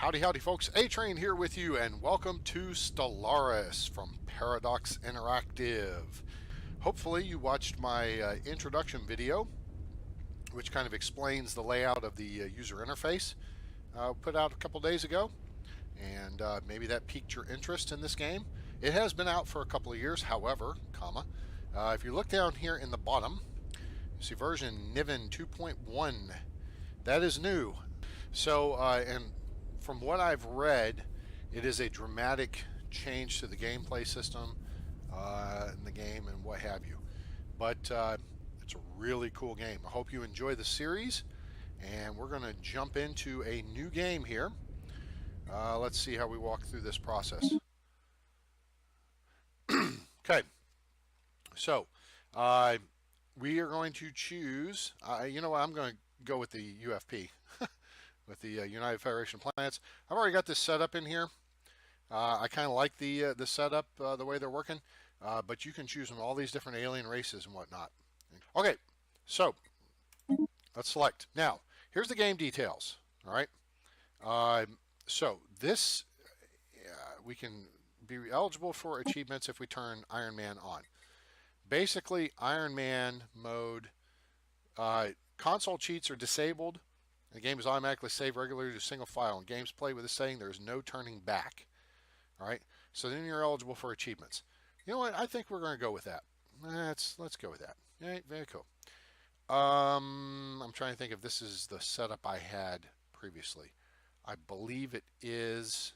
Howdy, howdy, folks. A-Train here with you, and welcome to Stellaris from Paradox Interactive. Hopefully, you watched my introduction video, which kind of explains the layout of the user interface put out a couple days ago, and maybe that piqued your interest in this game. It has been out for a couple of years, however, if you look down here in the bottom, you see version Niven 2.1. That is new. So, and from what I've read, it is a dramatic change to the gameplay system in the game and what have you. But it's a really cool game. I hope you enjoy the series, and we're going to jump into a new game here. Let's see how we walk through this process. Okay, so we are going to choose, you know what, I'm going to go with the UFP. With the United Federation of Planets. I've already got this set up in here. I kind of like the setup, the way they're working, but you can choose from all these different alien races and whatnot. Okay, so let's select. Now, here's the game details. All right. So this, we can be eligible for achievements if we turn Iron Man on. Basically, Iron Man mode, console cheats are disabled. The game is automatically saved regularly to single file. In games played with this setting, there is no turning back. All right, so then you're eligible for achievements. You know what? I think we're going to go with that. Let's go with that. All right, very cool. I'm trying to think if this is the setup I had previously. I believe it is.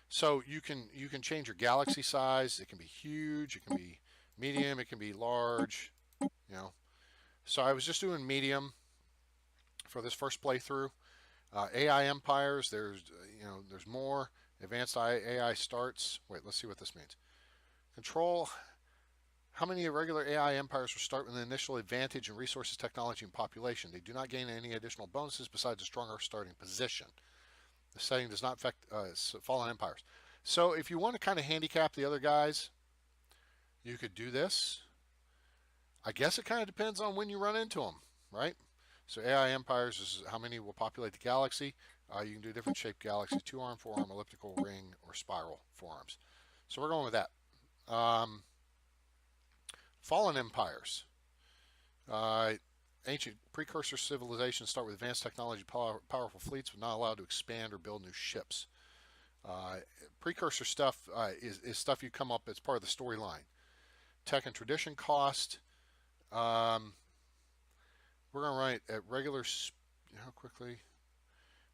So you can change your galaxy size. It can be huge. It can be medium. It can be large. You know. So I was just doing medium for this first playthrough. AI empires, there's more. Advanced AI starts. Wait, let's see what this means. Control. How many irregular AI empires will start with an initial advantage in resources, technology, and population? They do not gain any additional bonuses besides a stronger starting position. The setting does not affect fallen empires. So if you want to kind of handicap the other guys, you could do this. I guess it kind of depends on when you run into them, right? So AI empires is how many will populate the galaxy. You can do different shaped galaxy: 2-arm, 4-arm, elliptical, ring, or spiral 4-arms. So we're going with that. Fallen empires. Ancient precursor civilizations start with advanced technology, powerful fleets, but not allowed to expand or build new ships. Precursor stuff is stuff you come up as part of the storyline. Tech and tradition cost. We're going to write at regular, how quickly,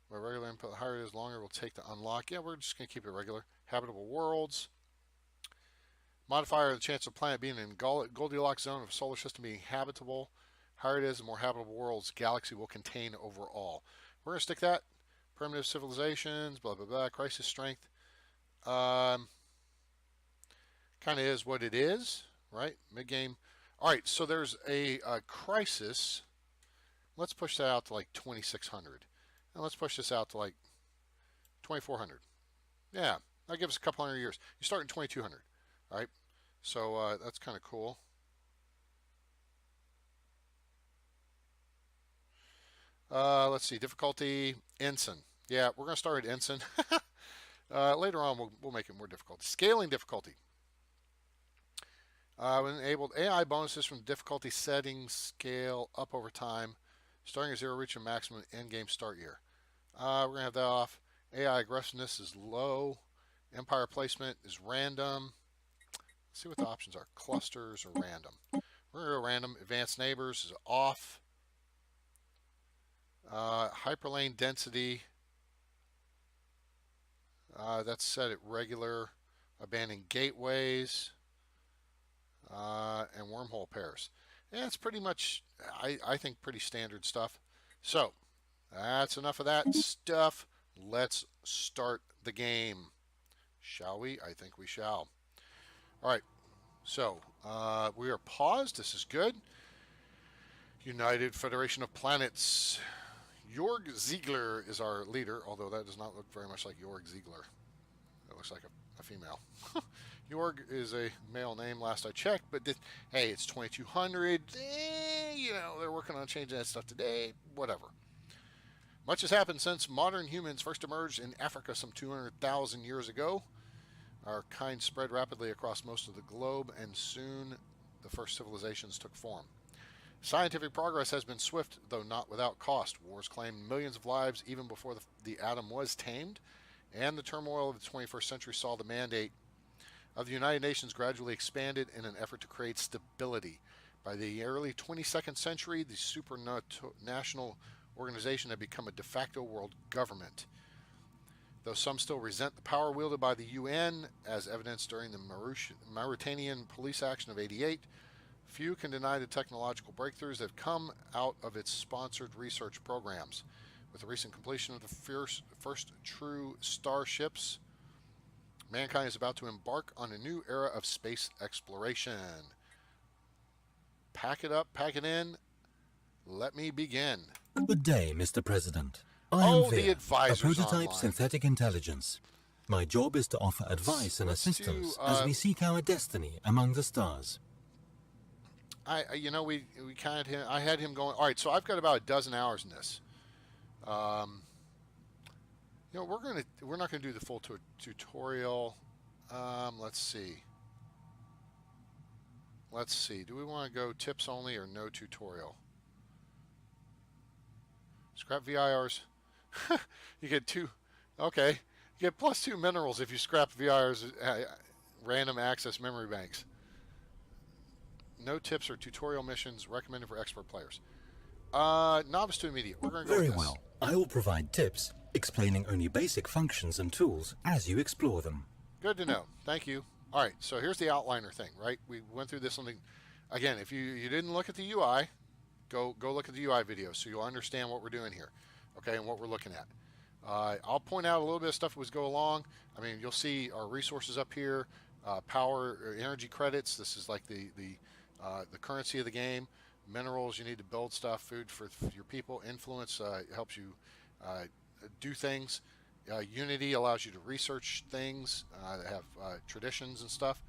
where regular input, the higher it is, longer it will take to unlock. Yeah, we're just going to keep it regular. Habitable worlds. Modifier, the chance of a planet being in Goldilocks zone of a solar system being habitable. Higher it is, the more habitable worlds the galaxy will contain overall. We're going to stick that. Primitive civilizations, blah, blah, blah. Crisis strength. Kind of is what it is, right? Mid-game. All right, so there's a crisis. Let's push that out to like 2600. And let's push this out to like 2400. Yeah, that gives us a couple hundred years. You start in 2200. All right, so that's kind of cool. Let's see, difficulty, ensign. Yeah, we're going to start at ensign. Later on, we'll make it more difficult. Scaling difficulty. When enabled, AI bonuses from difficulty settings scale up over time, starting at 0, reaching maximum end game start year. We're going to have that off. AI aggressiveness is low. Empire placement is random. Let's see what the options are. Clusters or random. We're going to go random. Advanced neighbors is off. Hyperlane density. That's set at regular. Abandoned gateways. And wormhole pairs. And it's pretty much, I think, pretty standard stuff. So, that's enough of that stuff. Let's start the game. Shall we? I think we shall. All right. So, we are paused. This is good. United Federation of Planets. Jorg Ziegler is our leader, although that does not look very much like Jorg Ziegler. It looks like a female. Jorg is a male name last I checked, but hey, it's 2200. You know, they're working on changing that stuff today. Whatever. Much has happened since modern humans first emerged in Africa some 200,000 years ago. Our kind spread rapidly across most of the globe, and soon the first civilizations took form. Scientific progress has been swift, though not without cost. Wars claimed millions of lives even before the atom was tamed, and the turmoil of the 21st century saw the mandate of the United Nations gradually expanded in an effort to create stability. By the early 22nd century, the supranational organization had become a de facto world government. Though some still resent the power wielded by the UN, as evidenced during the Mauritanian police action of '88, few can deny the technological breakthroughs that have come out of its sponsored research programs. With the recent completion of the first true starships, mankind is about to embark on a new era of space exploration. Pack it up, pack it in. Let me begin. Good day, Mr. President. I am the Veer, a advisor's prototype online. synthetic intelligence. My job is to offer advice and assistance as we seek our destiny among the stars. I had him going. All right, so I've got about a dozen hours in this. We're not gonna do the full tutorial. Let's see. Do we want to go tips only or no tutorial? Scrap VIRs. You get two. Okay. You get +2 minerals if you scrap VIRs, random access memory banks. No tips or tutorial missions recommended for expert players. Novice to immediate. We're going to go Very with this. well. I will provide tips, explaining only basic functions and tools as you explore them. Good to know. Thank you. All right, so here's the outliner thing, right? We went through this on again, if you didn't look at the UI, go look at the UI video so you'll understand what we're doing here, okay, and what we're looking at. I'll point out a little bit of stuff as we go along. I mean, you'll see our resources up here, power, energy credits. This is like the currency of the game. Minerals, you need to build stuff. Food for your people. Influence helps you do things. Unity allows you to research things that have traditions and stuff.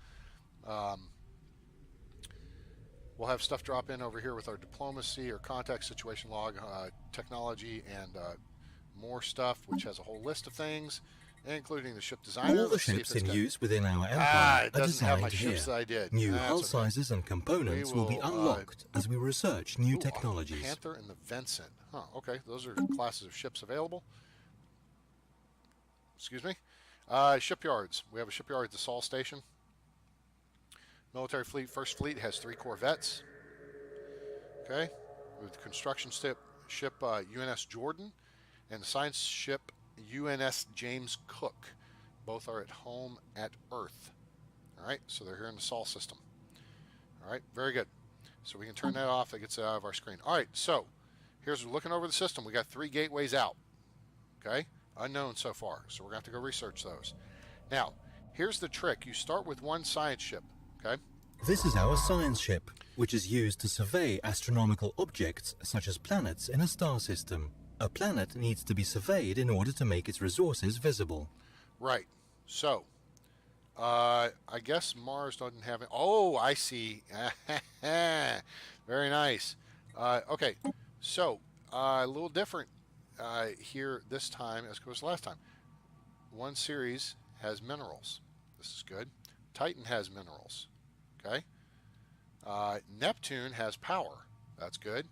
We'll have stuff drop in over here with our diplomacy or context situation log, technology, and more stuff, which has a whole list of things, including the ship designer. All the ships in use within our empire it are doesn't have my designed ships here. that I did. New That's hull okay. sizes and components will be unlocked as we research new technologies. Panther and the Vincent. Huh, okay, those are classes of ships available. Excuse me. Shipyards. We have a shipyard at the Sol Station. Military fleet. First fleet has 3 corvettes. Okay. With the construction ship UNS Jordan and the science ship UNS James Cook. Both are at home at Earth. All right. So they're here in the Sol system. All right. Very good. So we can turn that off. That gets it out of our screen. All right. So here's looking over the system. We got 3 gateways out. Okay. Unknown so far, so we're going to have to go research those. Now, here's the trick. You start with one science ship, okay? This is our science ship, which is used to survey astronomical objects such as planets in a star system. A planet needs to be surveyed in order to make its resources visible. Right. So, I guess Mars doesn't have it. Oh, I see. Very nice. Okay, so a little different here this time as was last time. One series has minerals. This is good. Titan has minerals. Okay. Neptune has power. That's good.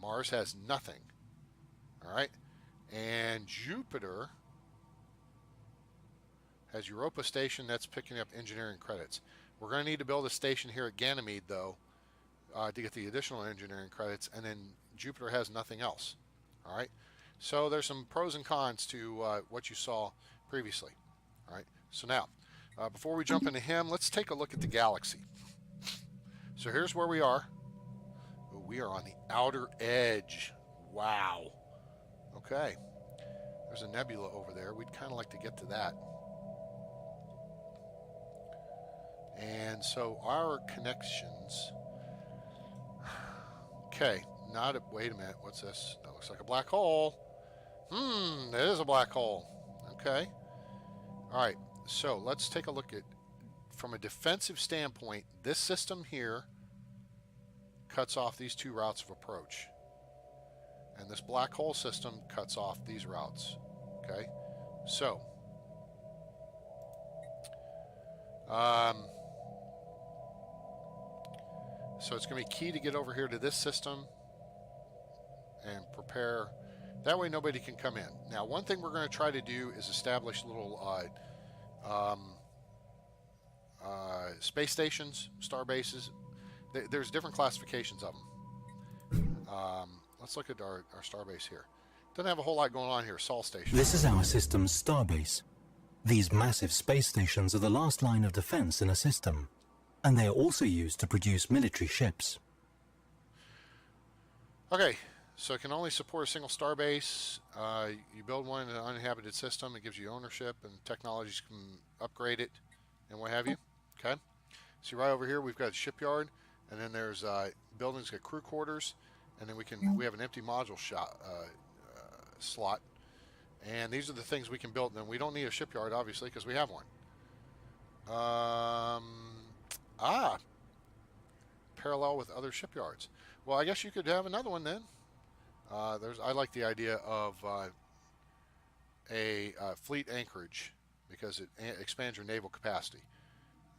Mars has nothing. All right. And Jupiter has Europa Station. That's picking up engineering credits. We're going to need to build a station here at Ganymede, though, to get the additional engineering credits. And then Jupiter has nothing else. All right. So there's some pros and cons to what you saw previously. All right. So now, before we jump into him, let's take a look at the galaxy. So here's where we are. We are on the outer edge. Wow. Okay. There's a nebula over there. We'd kind of like to get to that. And so our connections. Okay. Wait a minute. What's this? That looks like a black hole. It is a black hole. Okay. All right. So let's take a look at, from a defensive standpoint, this system here cuts off these 2 routes of approach. And this black hole system cuts off these routes. Okay, so um, so it's going to be key to get over here to this system and prepare. That way nobody can come in. Now, one thing we're going to try to do is establish little space stations, star bases. There's different classifications of them. Let's look at our star base here. Doesn't have a whole lot going on here. Sol Station. This is our system's starbase. These massive space stations are the last line of defense in a system, and they are also used to produce military ships. Okay, so it can only support a single starbase. You build one in an uninhabited system. It gives you ownership, and technologies can upgrade it, and what have you. Okay, see right over here we've got a shipyard, and then there's buildings got crew quarters, and then we have an empty module slot, and these are the things we can build. And then we don't need a shipyard obviously because we have one. Parallel with other shipyards. Well, I guess you could have another one then. I like the idea of a fleet anchorage because it expands your naval capacity.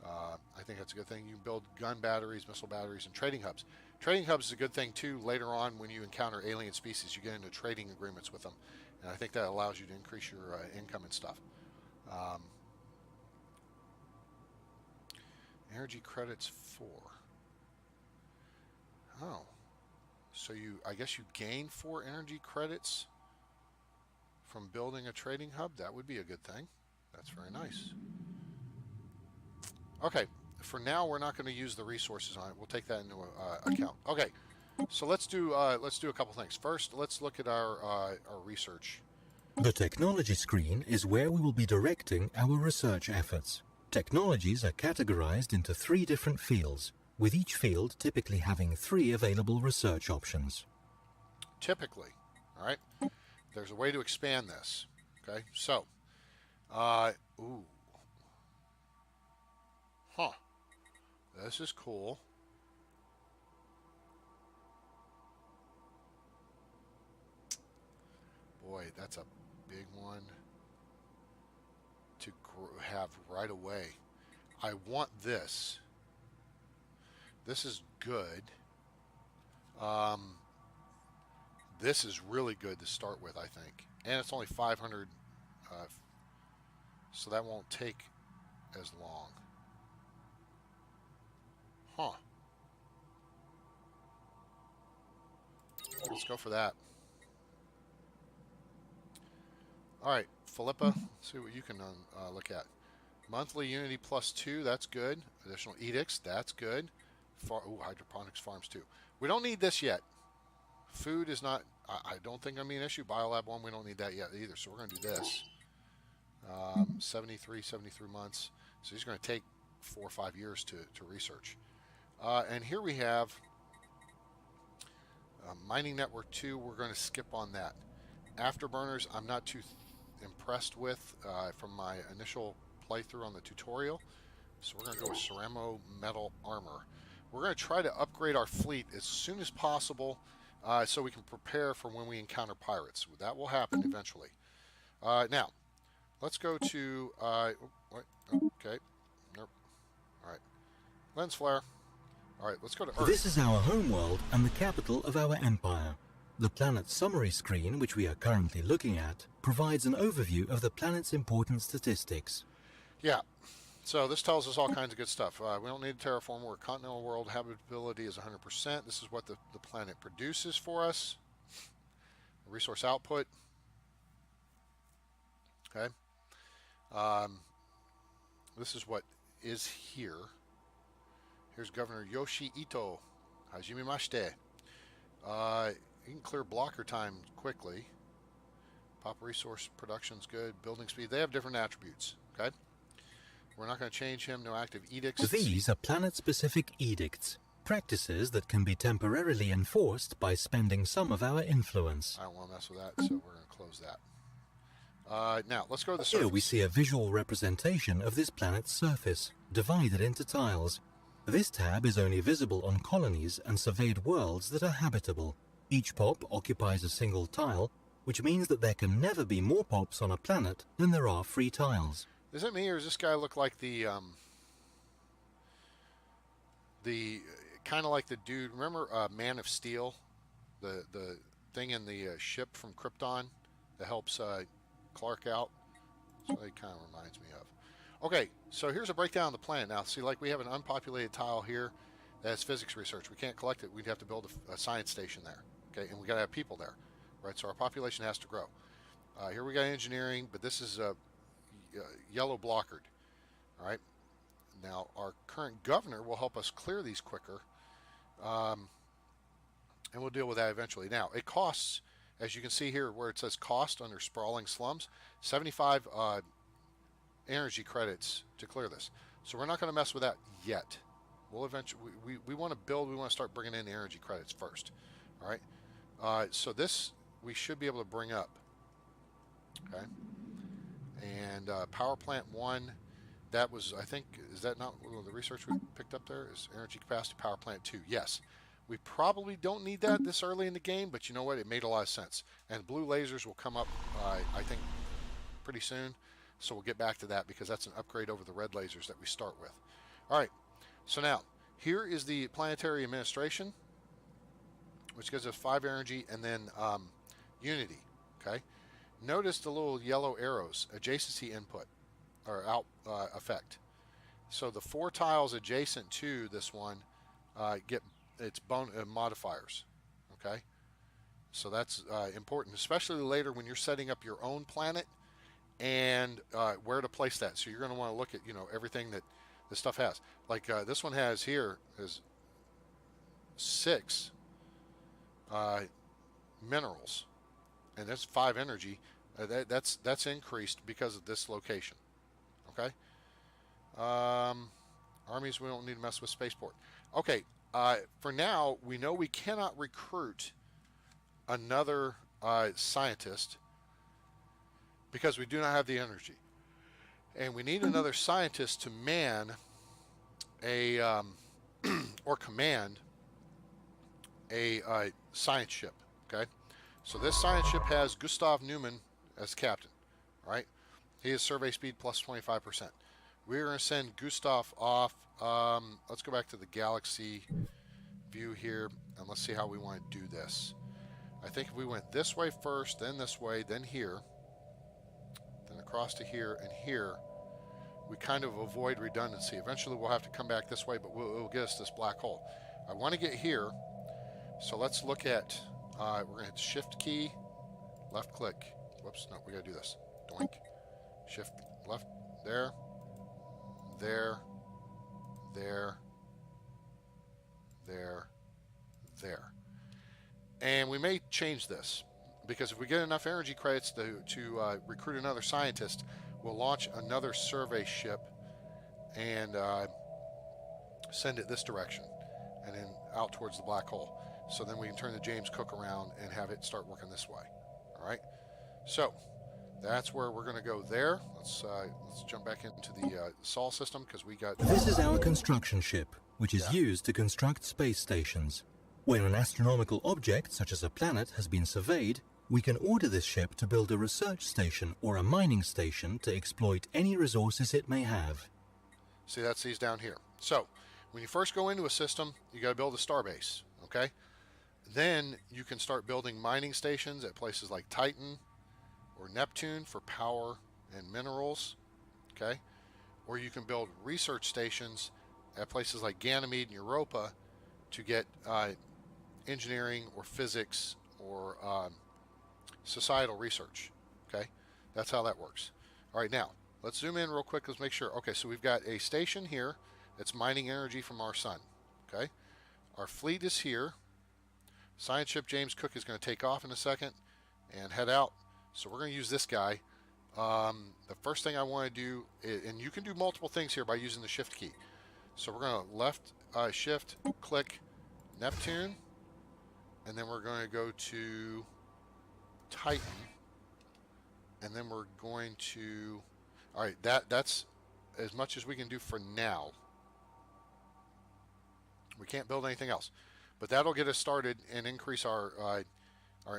I think that's a good thing. You can build gun batteries, missile batteries, and trading hubs. Trading hubs is a good thing too. Later on, when you encounter alien species, you get into trading agreements with them, and I think that allows you to increase your income and stuff. Energy credits 4. Oh, so I guess you gain 4 energy credits from building a trading hub. That would be a good thing. That's very nice. Okay, for now we're not going to use the resources on it. We'll take that into account. Okay, so let's do a couple things. First, let's look at our research. The technology screen is where we will be directing our research efforts. Technologies are categorized into 3 different fields, with each field typically having 3 available research options. Typically, all right? There's a way to expand this, okay? So, this is cool. Boy, that's a big one to have right away. I want this. This is good. This is really good to start with, I think. And it's only 500, so that won't take as long. Huh. Let's go for that. All right, Philippa, let's see what you can look at. Monthly Unity +2, that's good. Additional edicts, that's good. Hydroponics farms too. We don't need this yet. Food is not, I don't think going to be an issue. Biolab 1, we don't need that yet either, so we're going to do this. 73 months. So he's going to take 4 or 5 years to research. And here we have Mining Network 2. We're going to skip on that. Afterburners, I'm not too impressed with from my initial playthrough on the tutorial. So we're going to go with Ceramo Metal Armor. We're going to try to upgrade our fleet as soon as possible so we can prepare for when we encounter pirates. That will happen eventually. Now, let's go to... okay. Nope. All right. Lens flare. All right, let's go to Earth. This is our homeworld and the capital of our empire. The planet's summary screen, which we are currently looking at, provides an overview of the planet's important statistics. Yeah, so this tells us all kinds of good stuff. We don't need to terraform. We're a continental world. Habitability is 100%. This is what the planet produces for us. Resource output. Okay. This is what is here. Here's Governor Yoshi Ito. Hajime mashite. You can clear blocker time quickly. Pop resource production's good. Building speed. They have different attributes. Okay. We're not going to change him. No active edicts. These are planet-specific edicts. Practices that can be temporarily enforced by spending some of our influence. I don't want to mess with that, so we're going to close that. Now, let's go to the surface. Here we see a visual representation of this planet's surface, divided into tiles. This tab is only visible on colonies and surveyed worlds that are habitable. Each pop occupies a single tile, which means that there can never be more pops on a planet than there are free tiles. Is it me, or does this guy look like the kind of like the dude? Remember Man of Steel, the thing in the ship from Krypton that helps Clark out? So he kind of reminds me of. Okay, so here's a breakdown of the planet. Now, see, like we have an unpopulated tile here that's physics research. We can't collect it. We'd have to build a science station there. Okay, and we got to have people there, right? So our population has to grow. Here we got engineering, but this is yellow blockered. All right. Now, our current governor will help us clear these quicker, and we'll deal with that eventually. Now, it costs, as you can see here where it says cost under sprawling slums, 75 energy credits to clear this. So we're not going to mess with that yet. We'll eventually, we want to build, we want to start bringing in the energy credits first. All right. So this we should be able to bring up. Okay. And power plant 1, that was, I think, is that not the research we picked up there? Is energy capacity power plant 2? Yes. We probably don't need that this early in the game, but you know what? It made a lot of sense. And blue lasers will come up, I think, pretty soon. So we'll get back to that because that's an upgrade over the red lasers that we start with. All right. So now, here is the planetary administration, which gives us 5 energy, and then unity. Okay. Notice the little yellow arrows, adjacency input, or out effect. So the 4 tiles adjacent to this one get its modifiers. Okay. So that's important, especially later when you're setting up your own planet and where to place that. So you're going to want to look at, you know, everything that this stuff has. Like this one has here is 6 minerals, and that's 5 energy. That's increased because of this location. Okay. Armies, we don't need to mess with spaceport. Okay. For now, we know we cannot recruit another scientist because we do not have the energy, and we need another scientist to man a or command a science ship. Okay, so this science ship has Gustav Newman as captain. All right, he has survey speed plus 25%. We're going to send Gustav off. Let's go back to the galaxy view here, and let's see how we want to do this. I think if we went this way first, then this way, then here, then across to here and here, we kind of avoid redundancy. Eventually we'll have to come back this way, but it'll get us this black hole. I want to get here, so let's look at, we're going to hit shift key, left click. Whoops, no, we got to do this. Doink. Shift left, there, there, there, there, there. And we may change this because if we get enough energy credits to recruit another scientist, we'll launch another survey ship and send it this direction and then out towards the black hole. So then we can turn the James Cook around and have it start working this way. All right. So that's where we're going to go there. Let's jump back into the Sol system because we got. This is our construction ship, which is used to construct space stations. When an astronomical object, such as a planet, has been surveyed, we can order this ship to build a research station or a mining station to exploit any resources it may have. See, that's these down here. So, when you first go into a system, you got to build a starbase, okay? Then you can start building mining stations at places like Titan or Neptune for power and minerals, okay? Or you can build research stations at places like Ganymede and Europa to get engineering or physics or societal research. Okay, that's how that works. All right, now let's zoom in real quick. Let's make sure. Okay, so we've got a station here that's mining energy from our sun. Okay, our fleet is here. Science ship James Cook is going to take off in a second and head out. So we're going to use this guy. The first thing I want to do, and you can do multiple things here by using the shift key. So we're going to left shift click Neptune, and then we're going to go to Titan, and then we're going to, all right, that's as much as we can do for now. We can't build anything else, but that'll get us started and increase our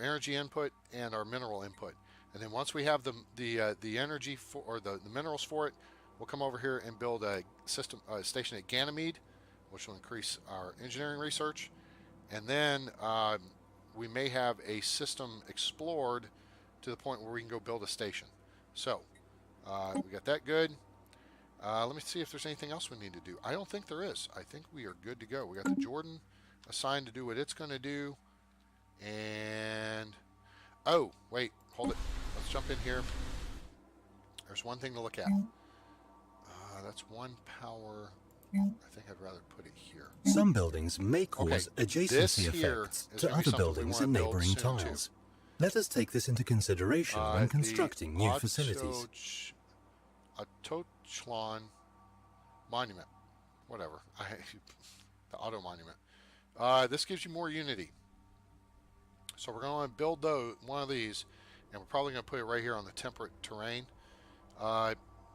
energy input and our mineral input. And then once we have the energy for, or the minerals for it, we'll come over here and build a station at Ganymede, which will increase our engineering research. And then we may have a system explored to the point where we can go build a station. So we got that good. Let me see if there's anything else we need to do. I don't think there is. I think we are good to go. We got the Jordan assigned to do what it's going to do. And, oh, wait, hold it. Let's jump in here. There's one thing to look at. That's one power. I think I'd rather put it here. Some buildings may cause adjacency effects to other buildings in neighboring tiles. Let us take this into consideration when constructing new facilities. Atochlan Monument. Whatever. The auto monument. This gives you more unity. So we're going to build one of these, and we're probably going to put it right here on the temperate terrain.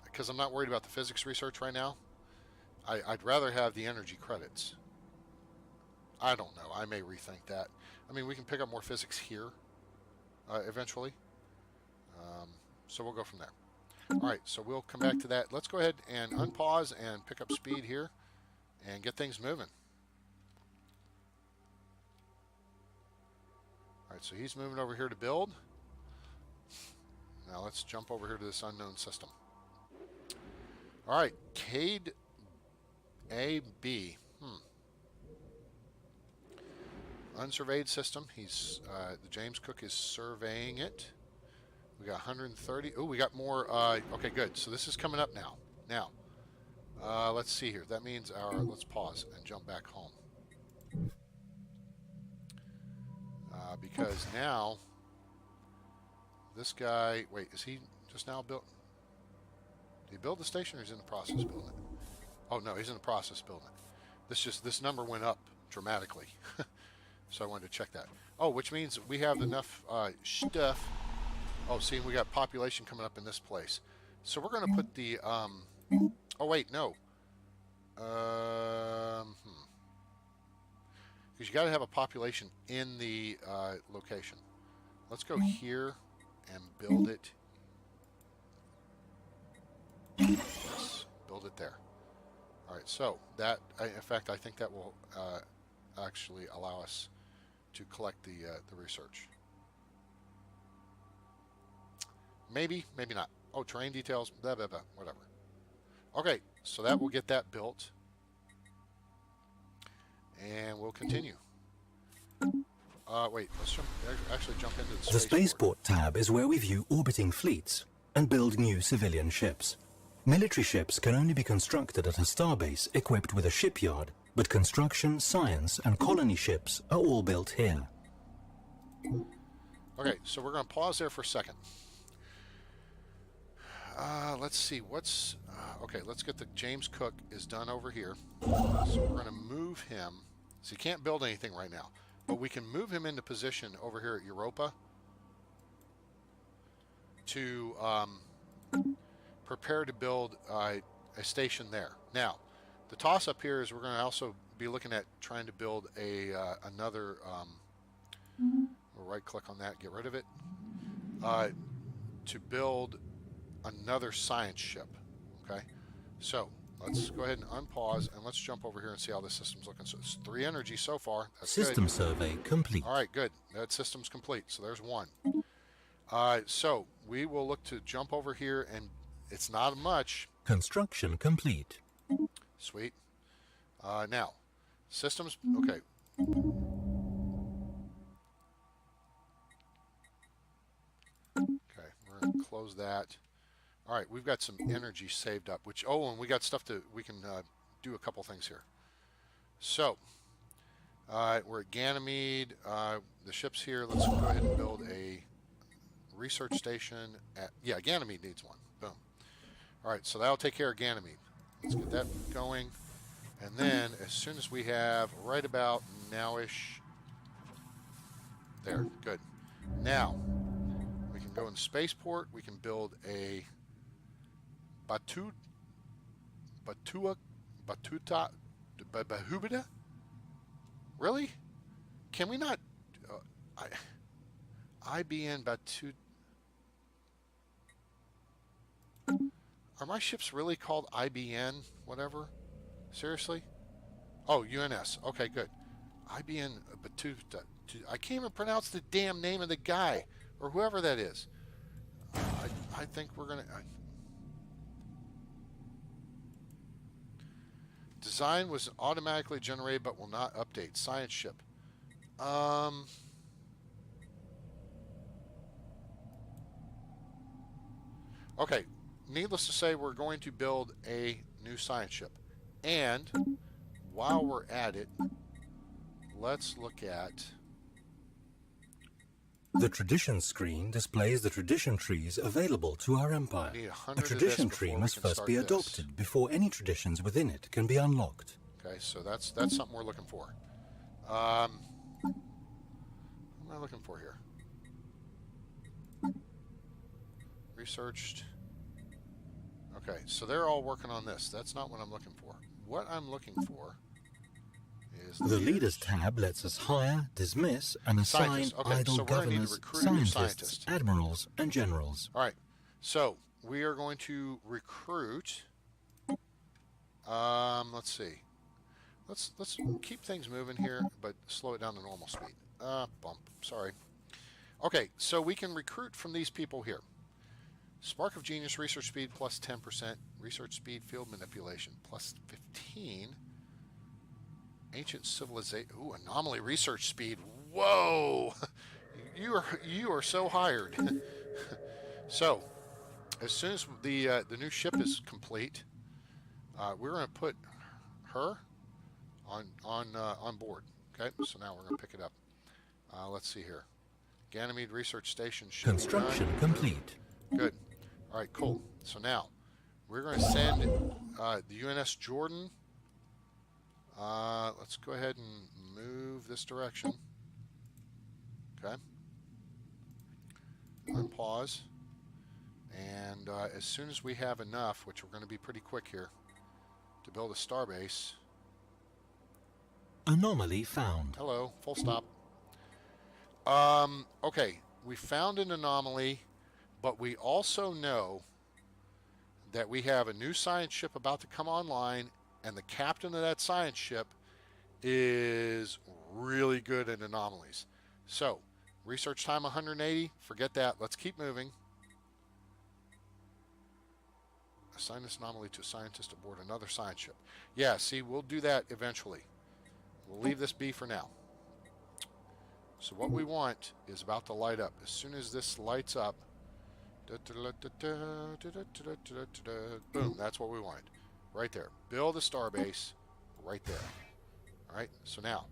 Because I'm not worried about the physics research right now. I'd rather have the energy credits. I don't know. I may rethink that. I mean, we can pick up more physics here eventually. So we'll go from there. All right, so we'll come back to that. Let's go ahead and unpause and pick up speed here and get things moving. All right, so he's moving over here to build. Now let's jump over here to this unknown system. All right, Cade AB. Unsurveyed system. He's the James Cook is surveying it. We got 130. Oh, we got more. Okay, good. So this is coming up now. Now, let's see here. That means let's pause and jump back home. Because now, this guy, wait, is he just now built? Did he build the station or is he in the process of building it? Oh, no, he's in the process of building it. This number went up dramatically. So I wanted to check that. Oh, which means we have enough stuff. Oh, see, we got population coming up in this place. So we're going to put the, oh, wait, no. Because you got to have a population in the location. Let's go here and build it. Yes, build it there. All right, so that, in fact, I think that will actually allow us to collect the research. Maybe, maybe not. Oh, terrain details, blah, blah, blah, whatever. Okay, so that will get that built. And we'll continue. Wait, let's actually jump into the spaceport tab is where we view orbiting fleets and build new civilian ships. Military ships can only be constructed at a starbase equipped with a shipyard, but construction, science, and colony ships are all built here. Okay, so we're going to pause there for a second. Let's see, what's... okay, let's get the James Cook is done over here. So we're going to move him. So he can't build anything right now. But we can move him into position over here at Europa to prepare to build a station there. Now, the toss-up here is we're going to also be looking at trying to build another... we'll right-click on that, get rid of it. To build another science ship. Okay, so let's go ahead and unpause and let's jump over here and see how this system's looking. So it's 3 energy so far. That's System good. survey complete. All right, good. That system's complete. So there's one. So we will look to jump over here, and it's not much. Construction complete. Sweet. Now, systems. Okay. Okay, we're gonna close that. All right, we've got some energy saved up, which, oh, and we got stuff we can do a couple things here. So, we're at Ganymede, the ship's here. Let's go ahead and build a research station at, yeah, Ganymede needs one, boom. All right, so that'll take care of Ganymede. Let's get that going. And then, as soon as we have right about now-ish, there, good. Now, we can go in spaceport, we can build a Bahubida? Really? Can we not? Uh, IBN about two. Are my ships really called IBN? Whatever. Seriously? Oh, UNS. Okay, good. IBN Batuta. I can't even pronounce the damn name of the guy or whoever that is. I think we're gonna. Design was automatically generated but will not update. Science ship. Um. Okay. Needless to say, we're going to build a new science ship. And while we're at it, let's look at. The tradition screen displays the tradition trees available to our empire. We need A 100 of this tradition tree before we must can first start be this. adopted before any traditions within it can be unlocked. Okay, so that's something we're looking for. What am I looking for here? Researched. Okay, so they're all working on this. That's not what I'm looking for. What I'm looking for is The Leaders tab lets us hire, dismiss, and assign Scientists. Okay, idle so we're gonna need to governors, recruit a new scientists, scientist. admirals, and generals. All right. So we are going to recruit. Let's see. Let's keep things moving here, but slow it down to normal speed. Bump. Sorry. Okay, so we can recruit from these people here. Spark of Genius, research speed plus 10%, research speed, field manipulation plus 15. Ancient civilization. Ooh, anomaly research speed. Whoa, you are so hired. So, as soon as the new ship is complete, we're going to put her on board. Okay, so now we're going to pick it up. Let's see here. Ganymede Research Station should Construction be done. complete. Good. All right, cool. So now we're going to send the UNS Jordan. Let's go ahead and move this direction. Okay. Unpause. And as soon as we have enough, which we're going to be pretty quick here, to build a starbase. Anomaly found. Hello, full stop. Okay, we found an anomaly, but we also know that we have a new science ship about to come online, and the captain of that science ship is really good at anomalies. So, research time 180, forget that, let's keep moving. Assign this anomaly to a scientist aboard another science ship. Yeah, see, we'll do that eventually. We'll leave this be for now. So what we want is about to light up. As soon as this lights up, boom, that's what we wanted. Right there. Build a starbase right there. All right, so now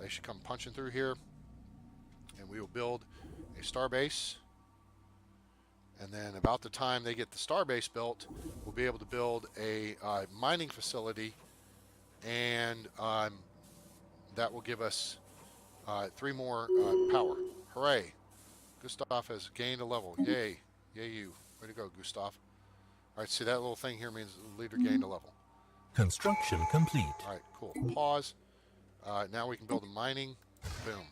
they should come punching through here, and we will build a starbase. And then about the time they get the starbase built, we'll be able to build a mining facility, and that will give us 3 more power. Hooray! Gustav has gained a level. Yay. Yay you. Way to go, Gustav. All right, see that little thing here means the leader gained a level. Construction complete. All right, cool. Pause. Now we can build a mining. Boom.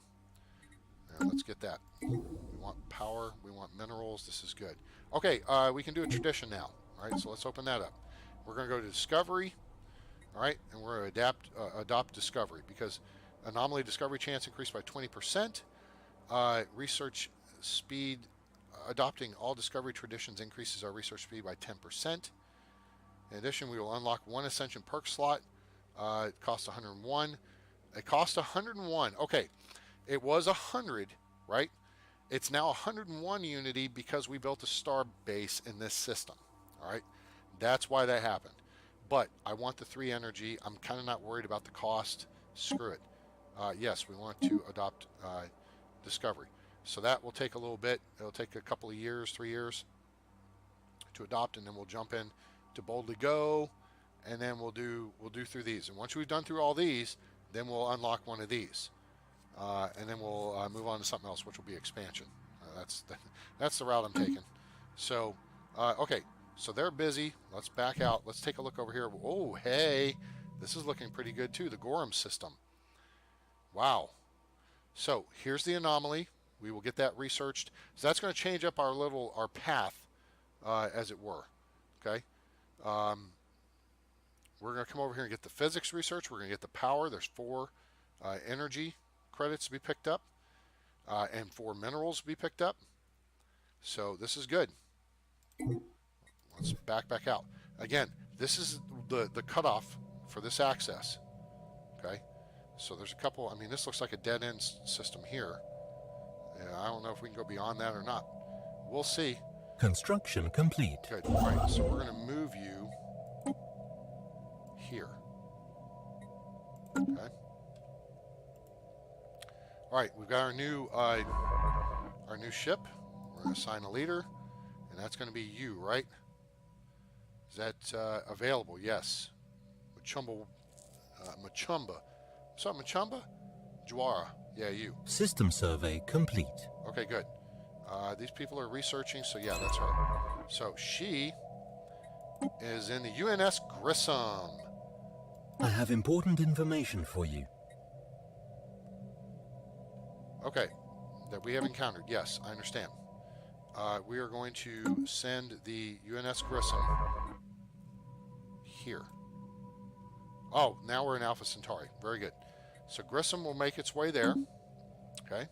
And let's get that. We want power. We want minerals. This is good. Okay, we can do a tradition now. All right, so let's open that up. We're going to go to discovery. All right, and we're going to adopt discovery because anomaly discovery chance increased by 20%. Research speed, adopting all discovery traditions increases our research speed by 10%. In addition, we will unlock 1 Ascension perk slot. It costs 101. It costs 101. Okay, it was 100, right? It's now 101 unity because we built a star base in this system. All right, that's why that happened. But I want the 3 energy. I'm kind of not worried about the cost. Screw it. Yes, we want to adopt discovery. So that will take a little bit. It'll take a couple of years, 3 years to adopt, and then we'll jump in to boldly go, and then we'll do through these. And once we've done through all these, then we'll unlock one of these, and then we'll move on to something else, which will be expansion. That's the route I'm taking. So, okay. So they're busy. Let's back out. Let's take a look over here. Oh, hey, this is looking pretty good too. The Gorham system. Wow. So here's the anomaly. We will get that researched. So that's going to change up our path, as it were. Okay. Um, we're going to come over here and get the physics research. We're going to get the power. There's 4 energy credits to be picked up, and 4 minerals to be picked up. So this is good. Let's back out. Again, this is the cutoff for this access. Okay. So there's a couple. I mean, this looks like a dead end system here. I don't know if we can go beyond that or not. We'll see. Construction complete. Good. All right. So we're going to move you here. Okay. All right. We've got our new ship. We're going to assign a leader, and that's going to be you, right? Is that available? Yes. Machumba. What's up, Machumba? Juara. Yeah, you. System survey complete. Okay, good. These people are researching, so yeah, that's her. So she is in the UNS Grissom. I have important information for you. Okay, that we have encountered. Yes, I understand. We are going to send the UNS Grissom here. Oh, now we're in Alpha Centauri. Very good. So Grissom will make its way there. Okay.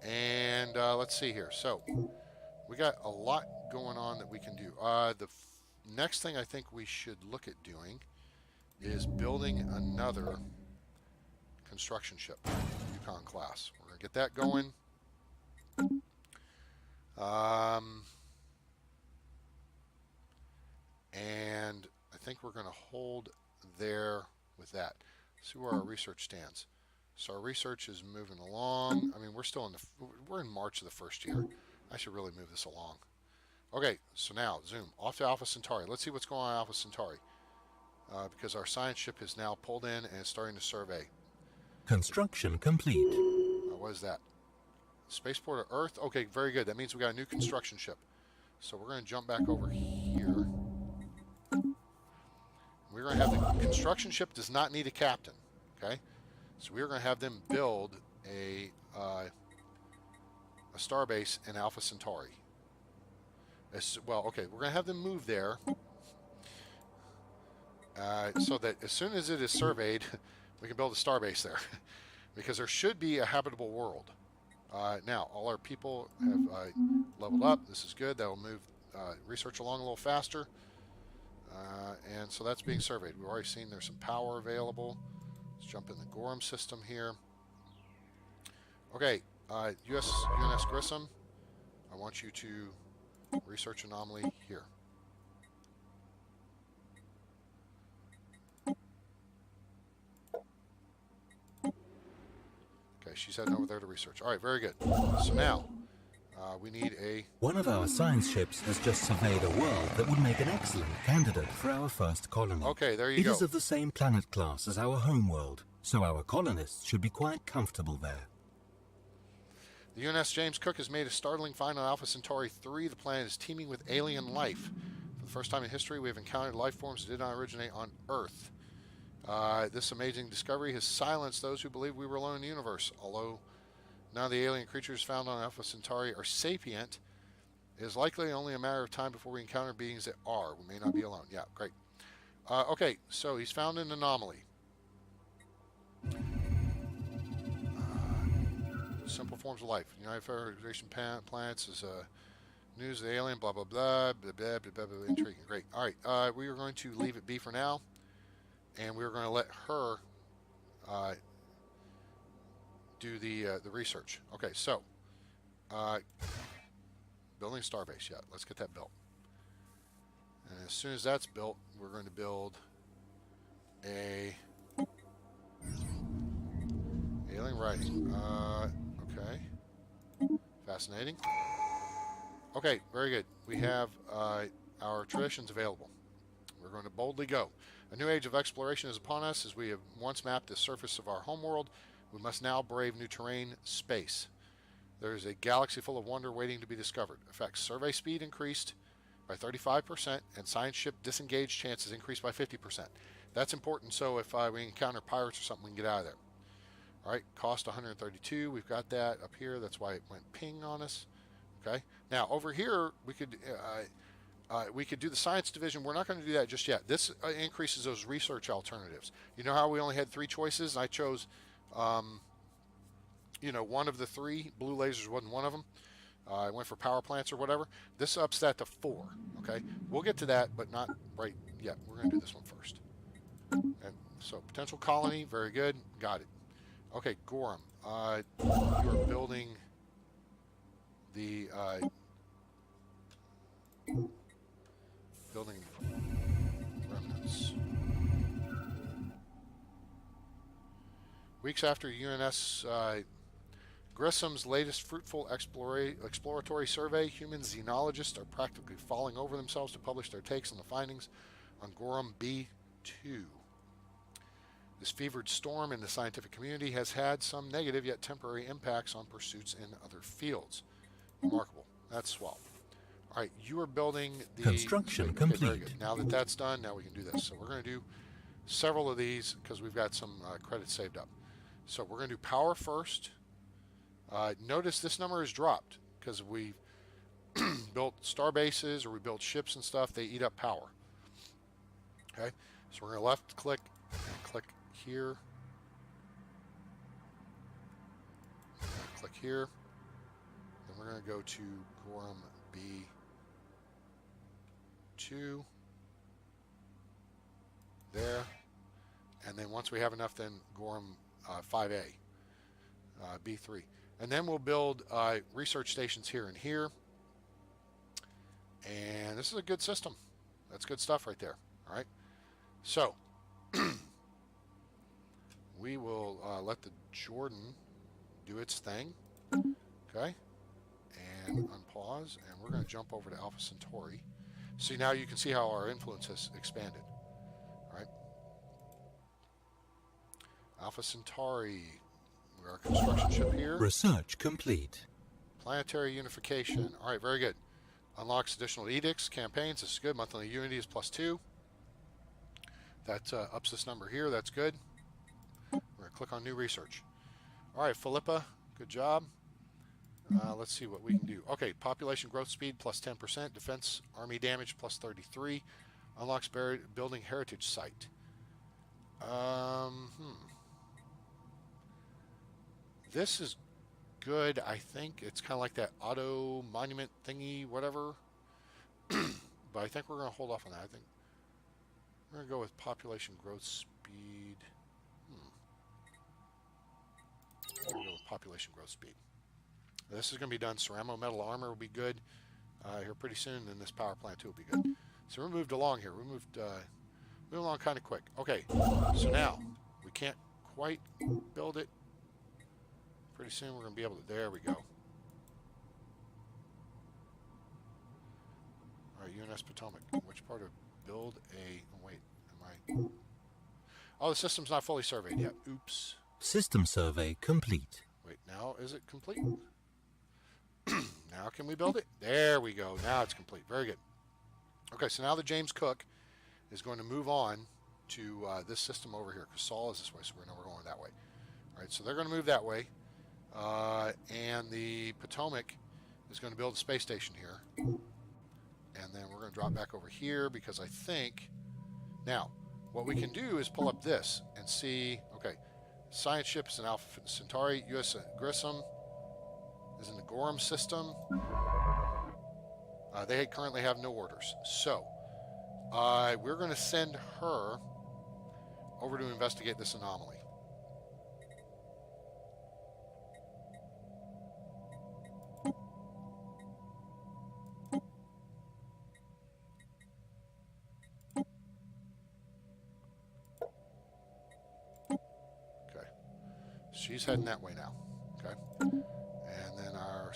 And let's see here. So we got a lot going on that we can do. The next thing I think we should look at doing is building another construction ship, Yukon class. We're going to get that going. And I think we're going to hold there with that. See where our research stands. So our research is moving along. I mean, we're in March of the first year. I should really move this along. Okay, so now zoom off to Alpha Centauri. Let's see what's going on at Alpha Centauri, because our science ship is now pulled in and is starting to survey. Construction complete. What is that? Spaceport of Earth. Okay, very good. That means we got a new construction ship. So we're going to jump back over here. We're going to have the construction ship does not need a captain. Okay, so we're going to have them build a starbase in Alpha Centauri. Well, okay, we're going to have them move there, so that as soon as it is surveyed, we can build a starbase there, because there should be a habitable world. Now, all our people have leveled up. This is good. That will move research along a little faster. And so that's being surveyed. We've already seen there's some power available. Let's jump in the Gorham system here. Okay, UNS Grissom, I want you to research anomaly here. Okay, she's heading over there to research. All right, very good. So now, we need a... One of our science ships has just surveyed a world that would make an excellent candidate for our first colony. Okay, there you go. It is of the same planet class as our home world, so our colonists should be quite comfortable there. The UNS James Cook has made a startling find on Alpha Centauri 3. The planet is teeming with alien life. For the first time in history, we have encountered life forms that did not originate on Earth. This amazing discovery has silenced those who believe we were alone in the universe. Although none of the alien creatures found on Alpha Centauri are sapient, it is likely only a matter of time before we encounter beings that are. We may not be alone. Yeah, great. Okay, so he's found an anomaly. Simple forms of life. United Federation planets is news of the alien, blah, blah, blah, blah, blah, blah, blah, blah, intriguing. Great. All right, we are going to leave it be for now, and we're going to let her do the research. Okay, so building a starbase. Yeah, let's get that built. And as soon as that's built, we're going to build a alien writing. Okay, fascinating. Okay, very good. We have our traditions available. We're going to boldly go. A new age of exploration is upon us. As we have once mapped the surface of our homeworld, we must now brave new terrain, space. There is a galaxy full of wonder waiting to be discovered. Effects: survey speed increased by 35%, and science ship disengage chances increased by 50%. That's important, so if we encounter pirates or something, we can get out of there. All right, cost 132. We've got that up here. That's why it went ping on us. Okay. Now over here we could do the science division. We're not going to do that just yet. This increases those research alternatives. You know how we only had 3 choices? I chose, one of the 3. Blue lasers wasn't one of them. I went for power plants or whatever. This ups that to 4. Okay, we'll get to that, but not right yet. We're going to do this one first. And so potential colony, very good. Got it. Okay, Gorham. You are building the building remnants. Weeks after UNS Grissom's latest fruitful exploratory survey, human xenologists are practically falling over themselves to publish their takes on the findings on Gorham B2. This fevered storm in the scientific community has had some negative yet temporary impacts on pursuits in other fields. Remarkable. That's swell. All right, you are building the... Construction okay, very complete. good. Now that that's done, now we can do this. So we're going to do several of these because we've got some credits saved up. So we're going to do power first. Notice this number has dropped because we built star bases or we built ships and stuff. They eat up power. Okay, so we're going to left click and click here. Click here. Then we're going to go to Gorham B2. There. And then once we have enough, then Gorham 5A, B3. And then we'll build research stations here and here. And this is a good system. That's good stuff right there. All right. So we will let the Jordan do its thing. Okay. And unpause. And we're going to jump over to Alpha Centauri. See, now you can see how our influence has expanded. All right. Alpha Centauri. Our construction ship here. Research complete. Planetary unification. All right, very good. Unlocks additional edicts, campaigns. This is good. Monthly unity is +2. That ups this number here. That's good. We're going to click on new research. All right, Philippa, good job. Let's see what we can do. Okay, population growth speed +10%. Defense army damage +33. Unlocks buried building heritage site. This is good, I think. It's kind of like that auto monument thingy, whatever. But I think we're going to hold off on that. I think we're going to go with population growth speed. We're going to go with population growth speed. This is going to be done. Ceramo metal armor will be good here pretty soon. Then this power plant too will be good. So we moved along here. We moved along kind of quick. Okay, so now we can't quite build it. Pretty soon we're going to be able to, there we go. All right, UNS Potomac. Which part of build a, oh wait, am I? Oh, the system's not fully surveyed yet. Oops. System survey complete. Wait, now is it complete? Now can we build it? There we go. Now it's complete. Very good. Okay, so now the James Cook is going to move on to this system over here because Saul is this way, so we know we're going that way. All right, so they're going to move that way. And the Potomac is going to build a space station here. And then we're going to drop back over here because I think... Now, what we can do is pull up this and see... Okay, science ship is in Alpha Centauri. US Grissom is in the Gorham system. They currently have no orders. So, we're going to send her over to investigate this anomaly. She's heading that way now, okay? And then our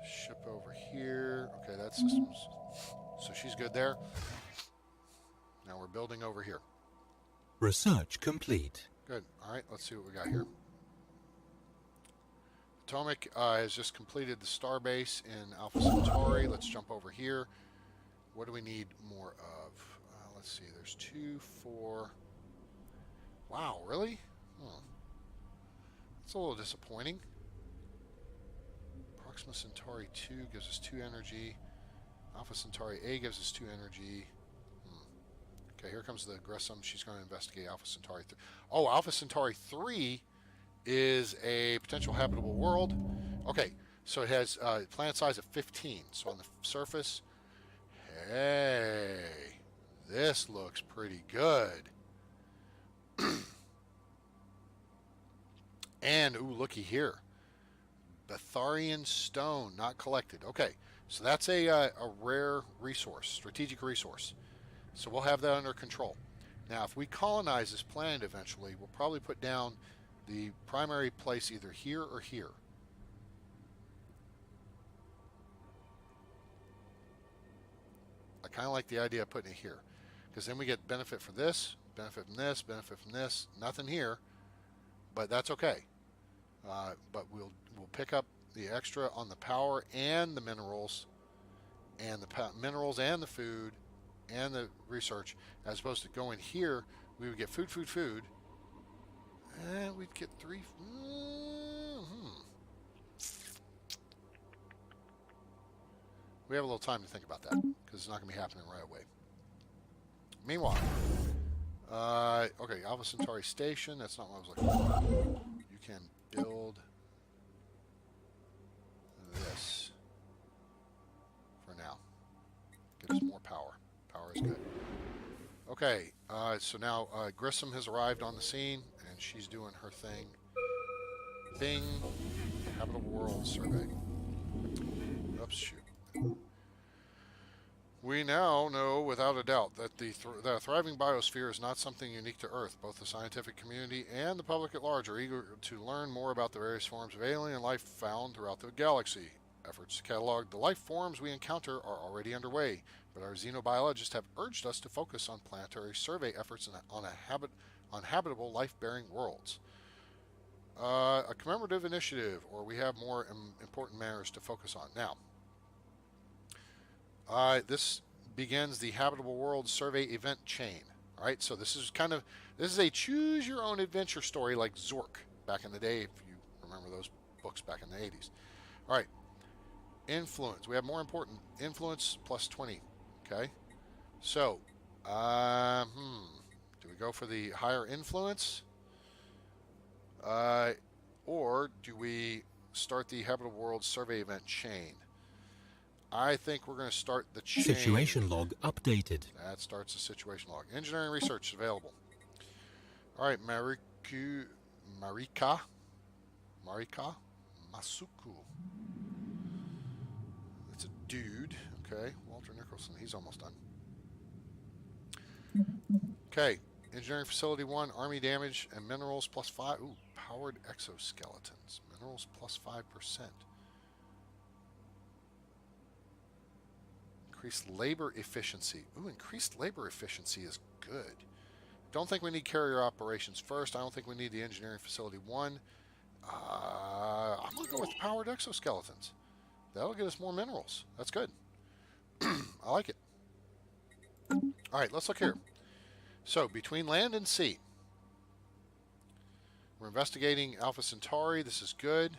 ship over here. Okay, that system's... So she's good there. Now we're building over here. Research complete. Good. All right, let's see what we got here. Potomac has just completed the starbase in Alpha Centauri. Let's jump over here. What do we need more of? Let's see. There's 2, 4... Wow, really? Oh, that's a little disappointing. Proxima Centauri 2 gives us 2 energy. Alpha Centauri A gives us 2 energy. Okay, here comes the Grissom. She's going to investigate Alpha Centauri 3. Oh, Alpha Centauri 3 is a potential habitable world. Okay, so it has planet size of 15. So on the surface, hey, this looks pretty good. And, ooh, looky here. Betharian stone, not collected. Okay, so that's a rare resource, strategic resource. So we'll have that under control. Now, if we colonize this planet eventually, we'll probably put down the primary place either here or here. I kind of like the idea of putting it here, because then we get benefit for this, benefit from this, benefit from this. Nothing here, but that's okay. But we'll pick up the extra on the power and the minerals, and the minerals and the food, and the research, as opposed to going here. We would get food, food, food, and we'd get 3. We have a little time to think about that because it's not going to be happening right away. Meanwhile, okay, Alpha Centauri Station. That's not what I was looking for. You can build this for now. Get us more power. Power is good. Okay, so now Grissom has arrived on the scene, and she's doing her thing. Bing. Habitable World Survey. Oops, shoot. We now know without a doubt that the thriving biosphere is not something unique to Earth. Both the scientific community and the public at large are eager to learn more about the various forms of alien life found throughout the galaxy. Efforts to catalog the life forms we encounter are already underway, but our xenobiologists have urged us to focus on planetary survey efforts on habitable life-bearing worlds. A commemorative initiative, or we have more important matters to focus on. Now, this begins the Habitable World Survey event chain. All right, so this is a choose-your-own-adventure story like Zork back in the day, if you remember those books back in the 80s. All right, influence. We have more important. Influence plus 20. Okay, so, do we go for the higher influence? Or do we start the Habitable World Survey event chain? I think we're going to start the chain. Situation log updated. That starts the situation log. Engineering research is available. All right, Marika Masuku. That's a dude. Okay, Walter Nicholson. He's almost done. Okay, Engineering Facility 1, Army damage and minerals plus 5. Ooh, powered exoskeletons. Minerals plus 5%. Increased labor efficiency. Ooh, increased labor efficiency is good. Don't think we need carrier operations first. I don't think we need the Engineering Facility 1. I'm going to go with the powered exoskeletons. That'll get us more minerals. That's good. I like it. All right, let's look here. So, between land and sea, we're investigating Alpha Centauri. This is good.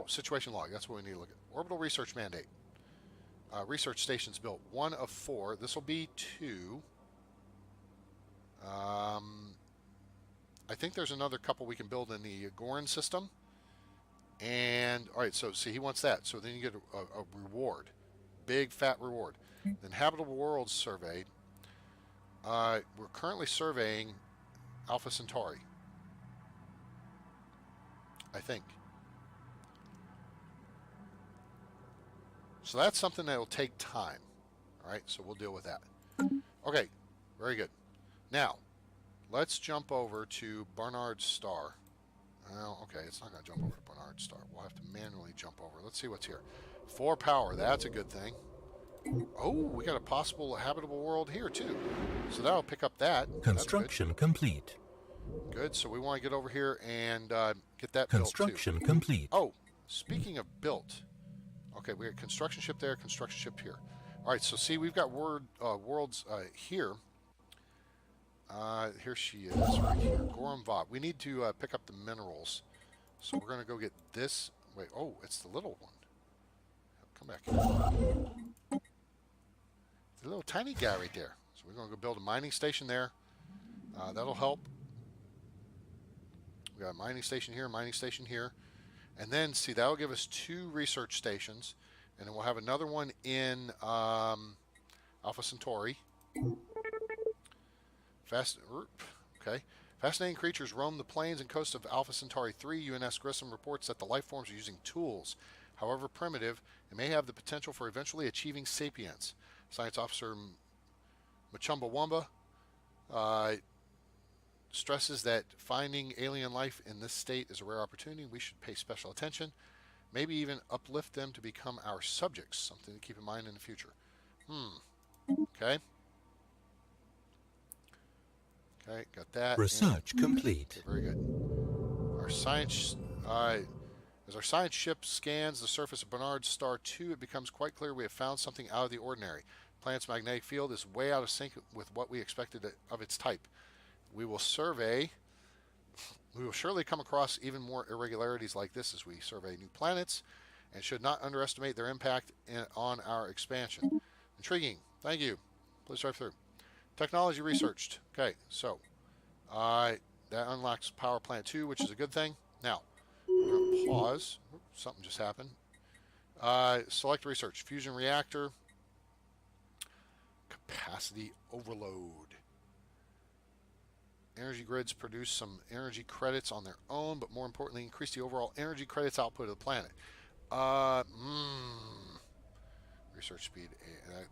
Situation log. That's what we need to look at. Orbital research mandate. Research stations built. 1 of 4. This will be 2. I think there's another couple we can build in the Goran system. And, all right, so see, he wants that. So then you get a reward. Big, fat reward. Then Habitable Worlds surveyed. We're currently surveying Alpha Centauri, I think. So that's something that will take time. All right, so we'll deal with that. Okay, very good. Now, let's jump over to Barnard's Star. Well, okay, it's not going to jump over to Barnard's Star. We'll have to manually jump over. Let's see what's here. 4 power, that's a good thing. Oh, we got a possible habitable world here, too. So that'll pick up that. Construction complete. Good, so we want to get over here and get that Construction built, too. complete. Oh, speaking of built. Okay, we got construction ship there, construction ship here. All right, so see, we've got worlds here. Here she is, right here. Gorham Vought. We need to pick up the minerals. So we're going to go get this. Wait, oh, it's the little one. Come back here. The little tiny guy right there. So we're going to go build a mining station there. That'll help. We got a mining station here, mining station here. And then, see, that'll give us 2 research stations. And then we'll have another one in Alpha Centauri. Okay. Fascinating creatures roam the plains and coasts of Alpha Centauri 3. UNS Grissom reports that the life forms are using tools. However primitive, it may have the potential for eventually achieving sapience. Science Officer Mchumbawamba stresses that finding alien life in this state is a rare opportunity. We should pay special attention, maybe even uplift them to become our subjects, something to keep in mind in the future. Okay. Okay, got that. Research complete. Okay, very good. Our science, as our science ship scans the surface of Barnard's Star 2, it becomes quite clear we have found something out of the ordinary. The planet's magnetic field is way out of sync with what we expected of its type. We will surely come across even more irregularities like this as we survey new planets, and should not underestimate their impact on our expansion. Intriguing. Thank you. Please drive through. Technology researched. Okay, so that unlocks Power Plant 2, which is a good thing. Now, we're going to pause. Oops, something just happened. Select research. Fusion reactor. Capacity overload. Energy grids produce some energy credits on their own, but more importantly, increase the overall energy credits output of the planet. Research speed.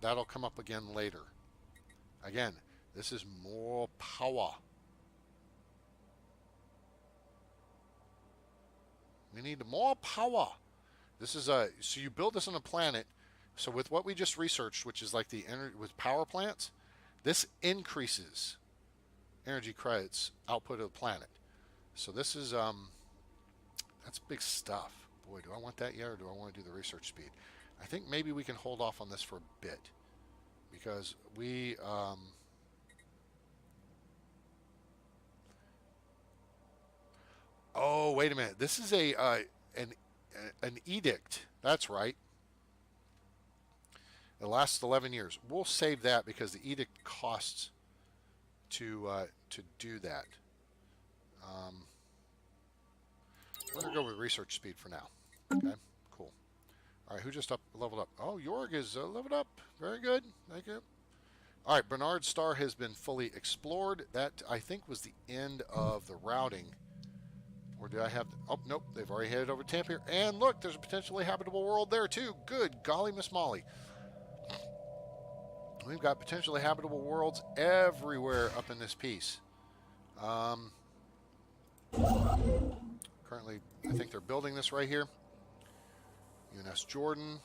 That'll come up again later. Again, this is more power. We need more power. This is so you build this on a planet. So with what we just researched, which is like the energy with power plants, this increases energy credits output of the planet. So this is that's big stuff. Boy, do I want that yet, or do I want to do the research speed? I think maybe we can hold off on this for a bit, because we oh, wait a minute. This is an edict. That's right. It lasts 11 years. We'll save that because the edict costs to do that. We're gonna go with research speed for now. Okay, cool. All right, who just leveled up? Oh, Jorg is leveled up. Very good. Thank you. All right, Barnard's Star has been fully explored. That, I think, was the end of the routing. Or did I have... Oh, nope. They've already headed over to Tampere. And look, there's a potentially habitable world there, too. Good golly, Miss Molly. We've got potentially habitable worlds everywhere up in this piece. Currently, I think they're building this right here. UNS Jordan.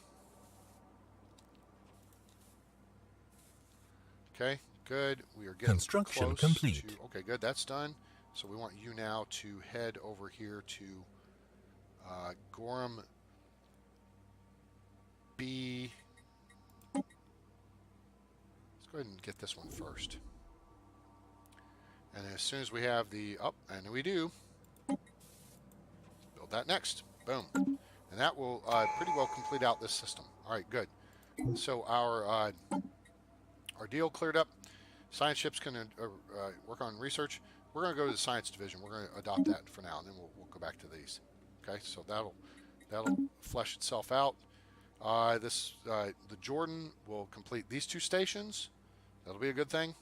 Okay, good. We are getting Construction close complete. Okay, good. That's done. So we want you now to head over here to Gorham B. Let's go ahead and get this one first. And as soon as we have the and we do, build that next. Boom. And that will pretty well complete out this system. All right, good. So our deal cleared up. Science ships can work on research. We're going to go to the science division. We're going to adopt that for now, and then we'll go back to these. Okay, so that'll flesh itself out. The Jordan will complete these 2 stations. That'll be a good thing.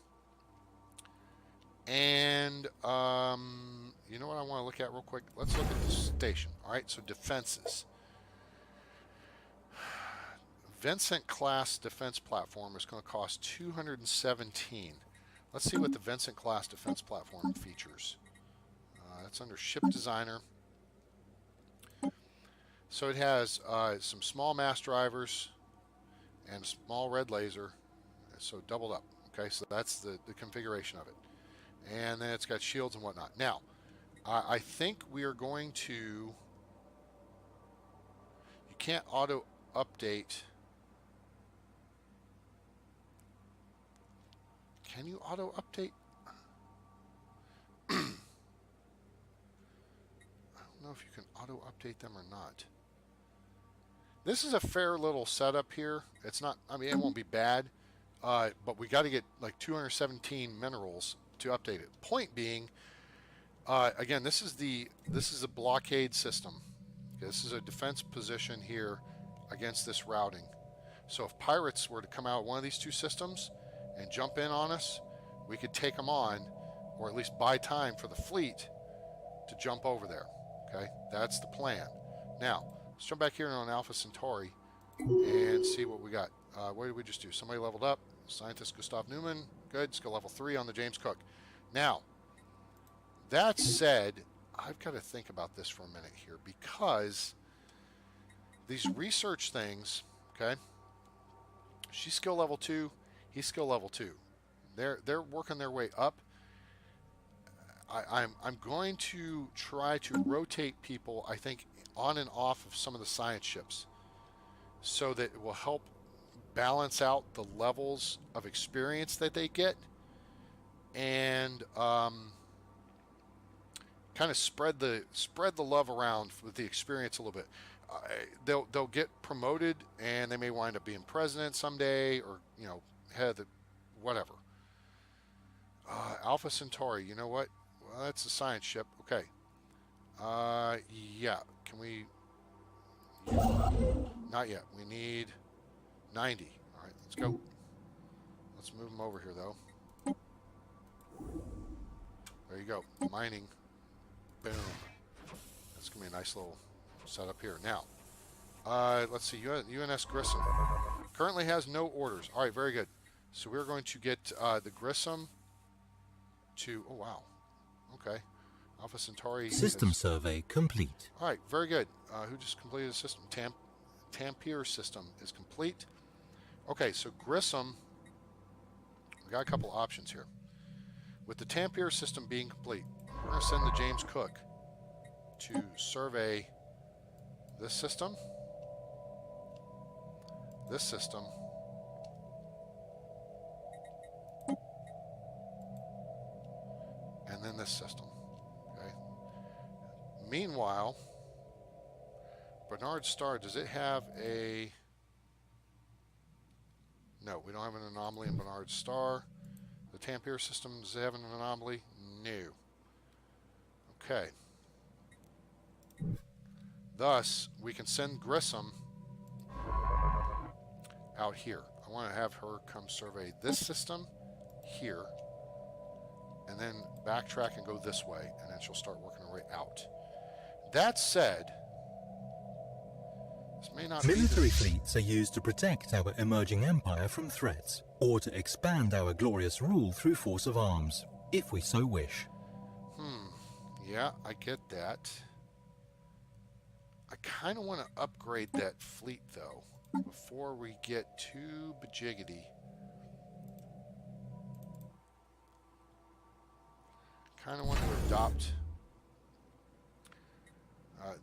And you know what I want to look at real quick? Let's look at the station. All right, so defenses. Vincent class defense platform is going to cost 217. Let's see what the Vincent class defense platform features. That's under ship designer. So it has some small mass drivers and a small red laser, so doubled up. Okay, so that's the configuration of it. And then it's got shields and whatnot. Now, I think we are going to... You can't auto update... Can you auto update? don't know if you can auto-update them or not. This is a fair little setup here. It's not, I mean, it won't be bad, but we got to get like 217 minerals to update it. Point being, again, this is a blockade system. Okay, this is a defense position here against this routing. So if pirates were to come out of one of these two systems and jump in on us, we could take them on, or at least buy time for the fleet to jump over there. Okay, that's the plan. Now, let's jump back here on Alpha Centauri and see what we got. What did we just do? Somebody leveled up. Scientist Gustav Newman. Good. Skill level 3 on the James Cook. Now, that said, I've got to think about this for a minute here, because these research things, okay, she's skill level 2, he's skill level 2. They're working their way up. I'm going to try to rotate people, I think, on and off of some of the science ships, so that it will help balance out the levels of experience that they get, and kind of spread the love around with the experience a little bit. They'll get promoted, and they may wind up being president someday, or head of the whatever. Alpha Centauri. You know what? Well, that's a science ship. Okay. Yeah. Can we? Not yet. We need 90. All right. Let's go. Let's move them over here, though. There you go. Mining. Boom. That's going to be a nice little setup here. Now, let's see. UNS Grissom currently has no orders. All right, very good. So we're going to get the Grissom to... Oh, wow. Okay. Alpha Centauri... System survey complete. All right, very good. Who just completed the system? Tampier system is complete. Okay, so Grissom... We got a couple options here. With the Tampier system being complete, we're going to send the James Cook to survey this system, and then this system. Okay. Meanwhile, Bernard Star, does it have a... No, we don't have an anomaly in Bernard Star. The Tampier system, does it have an anomaly? No. Okay. Thus, we can send Grissom out here. I want to have her come survey this system here, and then backtrack and go this way, and then she'll start working her way out. That said, this may not Military fleets are used to protect our emerging empire from threats, or to expand our glorious rule through force of arms, if we so wish. Yeah, I get that. I kind of want to upgrade that fleet, though, before we get too bajiggity. Kind of want to adopt...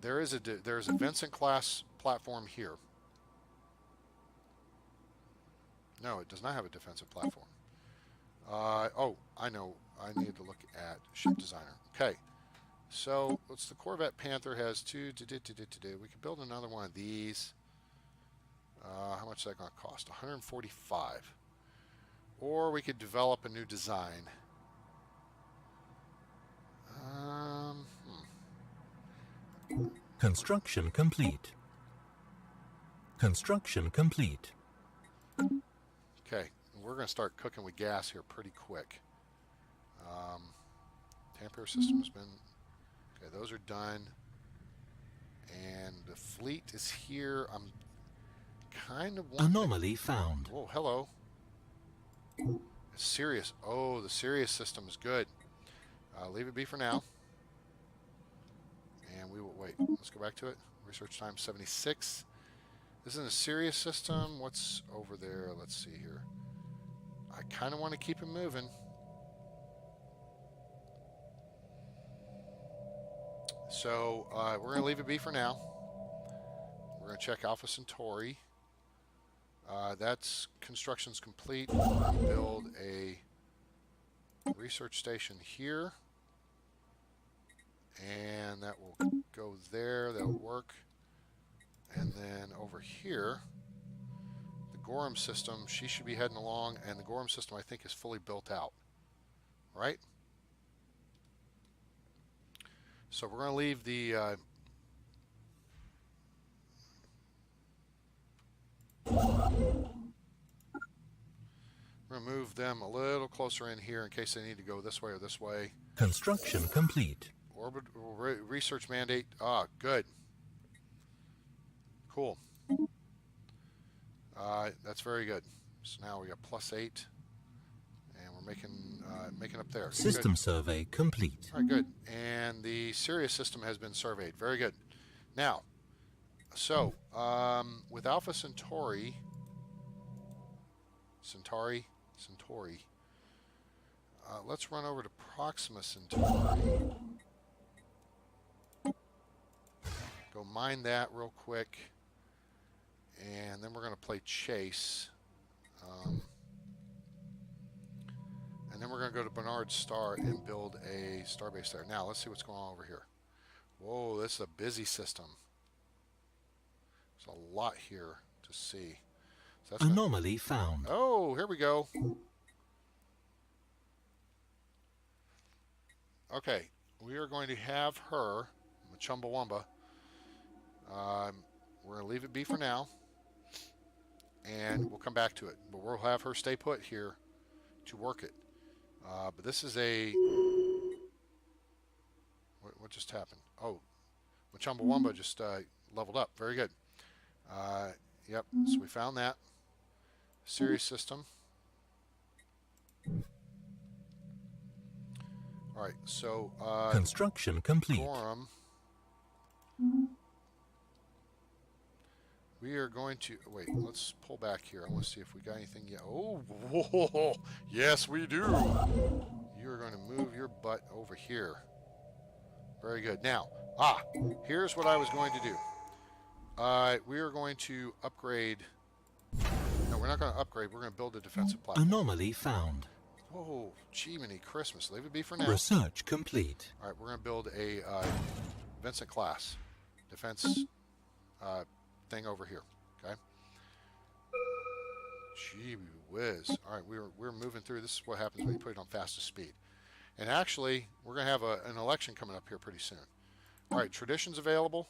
there's a Vincent class platform here. No, it does not have a defensive platform. Oh, I know. I need to look at ship designer. Okay. So, what's the Corvette Panther has two. We could build another one of these. How much is that going to cost? 145. Or we could develop a new design. Construction complete. Construction complete. Okay, we're going to start cooking with gas here pretty quick. Tampier system has been... Okay, those are done. And the fleet is here. I'm kind of wondering... Anomaly found. Oh, hello. Sirius. Oh, the Sirius system is good. Leave it be for now. And we will wait. Let's go back to it. Research time 76. This is a Sirius system. What's over there? Let's see here. I kind of want to keep it moving. So we're going to leave it be for now. We're going to check Alpha Centauri. That's construction's complete. We're going to build a research station here. And that will go there. That'll work. And then over here, the Gorham system, she should be heading along, and the Gorham system, I think, is fully built out. Right? So we're going to leave the we're going to move them a little closer in here in case they need to go this way or this way. Construction complete. Orbit research mandate. Ah, good. Cool. That's very good. So now we got +8, and we're making up there. System good. Survey complete. All right, good. And the Sirius system has been surveyed. Very good. Now, so with Alpha Centauri, let's run over to Proxima Centauri. Go mine that real quick, and then we're going to play Chase. And then we're going to go to Bernard Star and build a starbase there. Now, let's see what's going on over here. Whoa, this is a busy system. There's a lot here to see. So that's Anomaly found. Oh, here we go. Okay, we are going to have her, Chumbawamba. We're going to leave it be for now, and we'll come back to it. But we'll have her stay put here to work it. But this is a... What just happened? Oh, Chumbawamba just leveled up. Very good. Yep, so we found that. Sirius system. All right, so... Construction complete. Gorham. We are going to... Wait, let's pull back here. I want to see if we got anything yet. Oh, whoa, yes, we do. You're going to move your butt over here. Very good. Now, here's what I was going to do. We are going to upgrade... No, we're not going to upgrade. We're going to build a defensive platform. Anomaly found. Whoa, Jiminy Christmas. Leave it be for now. Research complete. All right, we're going to build a Vincent class defense thing over here. Okay. Gee whiz. All right, we're moving through. This is what happens when you put it on fastest speed. And actually, we're going to have an election coming up here pretty soon. All right, traditions available.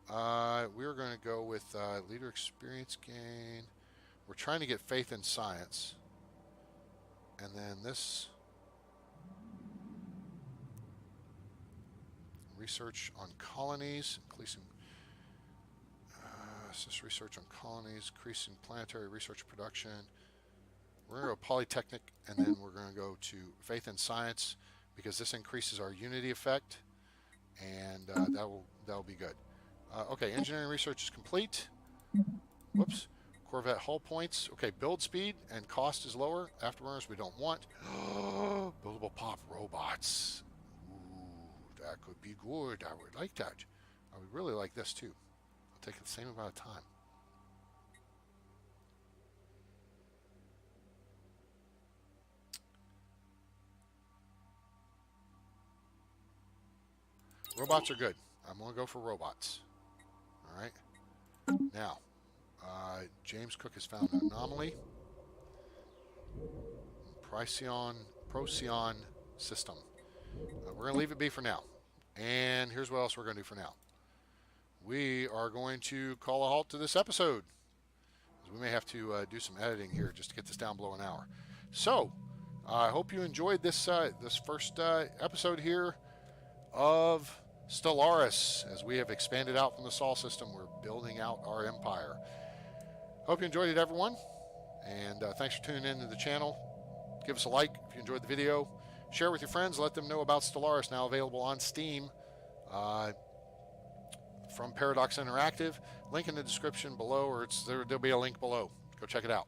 We're going to go with leader experience gain. We're trying to get faith in science. And then this research on colonies, increasing assist research on colonies, increasing planetary research production. We're going to go Polytechnic, and then we're going to go to faith in science because this increases our unity effect, and that'll be good. Okay, engineering research is complete. Whoops. Corvette hull points. Okay, build speed and cost is lower. Afterburners we don't want. Buildable pop robots. Ooh, that could be good. I would like that. I would really like this too. I'll take the same amount of time. Robots are good. I'm going to go for robots. All right. Now, James Cook has found an anomaly. Procyon system. We're going to leave it be for now. And here's what else we're going to do for now. We are going to call a halt to this episode. We may have to do some editing here just to get this down below an hour. So, I hope you enjoyed this first episode here of Stellaris. As we have expanded out from the Sol system, we're building out our empire. Hope you enjoyed it, everyone. And thanks for tuning in to the channel. Give us a like if you enjoyed the video. Share with your friends. Let them know about Stellaris, now available on Steam from Paradox Interactive. Link in the description below, or there'll be a link below. Go check it out.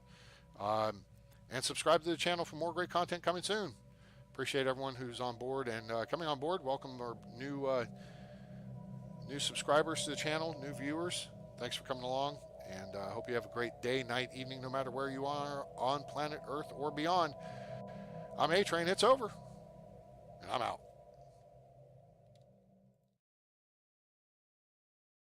And subscribe to the channel for more great content coming soon. Appreciate everyone who's on board and coming on board. Welcome our new subscribers to the channel, new viewers. Thanks for coming along, and I hope you have a great day, night, evening, no matter where you are on planet Earth or beyond. I'm A-Train. It's over, and I'm out.